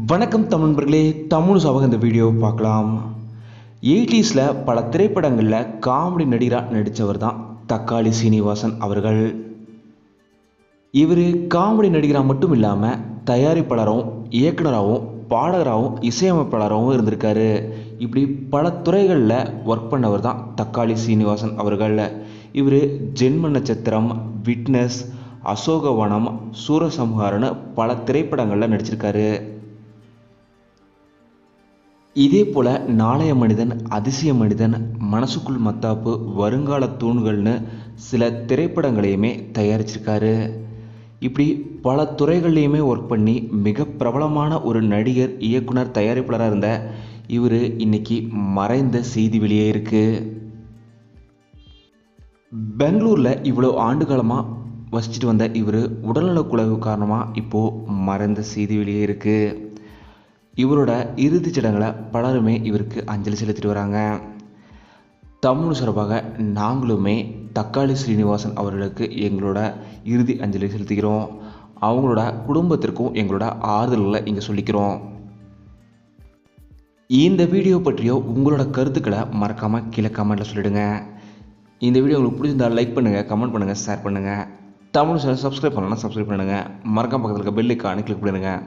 வணக்கம் தமிழ் நண்பர்களே, தமிழ் சபக இந்த வீடியோ பார்க்கலாம். 80s பல திரைப்படங்களில் காமெடி நடிகராக நடித்தவர் தான் தக்காளி சீனிவாசன் அவர்கள். இவர் காமெடி நடிகராக மட்டும் இல்லாமல் தயாரிப்பாளராகவும் இயக்குனராகவும் பாடகராகவும் இசையமைப்பாளராகவும் இருந்திருக்காரு. இப்படி பல துறைகளில் ஒர்க் பண்ணவர் தான் தக்காளி சீனிவாசன் அவர்கள். இவர் ஜென்ம நட்சத்திரம், விட்னஸ், அசோகவனம், சூரசம்ஹாரன்னு பல திரைப்படங்களில் நடிச்சிருக்காரு. இதே போல் நாளைய மனிதன், அதிசய மனிதன், மனசுக்குள் மத்தாப்பு, வருங்கால தூண்கள்னு சில திரைப்படங்களையுமே தயாரிச்சிருக்காரு. இப்படி பல துறைகள்லையுமே ஒர்க் பண்ணி மிக பிரபலமான ஒரு நடிகர், இயக்குனர், தயாரிப்பாளராக இருந்த இவர் இன்னைக்கு மறைந்த செய்தி வெளியே இருக்கு. பெங்களூரில் இவ்வளோ ஆண்டு காலமாக வசிச்சுட்டு வந்த இவர் உடல்நலக்குறைவு காரணமாக இப்போது மறைந்த செய்தி வெளியே இருக்குது. இவரோட இறுதிச் சடங்குகளை பலருமே இவருக்கு அஞ்சலி செலுத்திட்டு வராங்க. தமிழ் சார்பாக நாங்களுமே தக்காளி ஸ்ரீனிவாசன் அவர்களுக்கு எங்களோட இறுதி அஞ்சலி செலுத்திக்கிறோம். அவங்களோட குடும்பத்திற்கும் எங்களோட ஆறுதல்களை இங்கே சொல்லிக்கிறோம். இந்த வீடியோ பற்றியோ உங்களோட கருத்துக்களை மறக்காமல் கீழே கமெண்ட்டில் சொல்லிடுங்க. இந்த வீடியோ உங்களுக்கு பிடிச்சிருந்தால் லைக் பண்ணுங்கள், கமெண்ட் பண்ணுங்கள், ஷேர் பண்ணுங்கள். தமிழ் சேனல் சப்ஸ்கிரைப் பண்ணலாம், சப்ஸ்கிரைப் பண்ணுங்கள். மறக்காம பக்கத்தில் இருக்க பெல் ஐகானை கிளிக் பண்ணுங்கள்.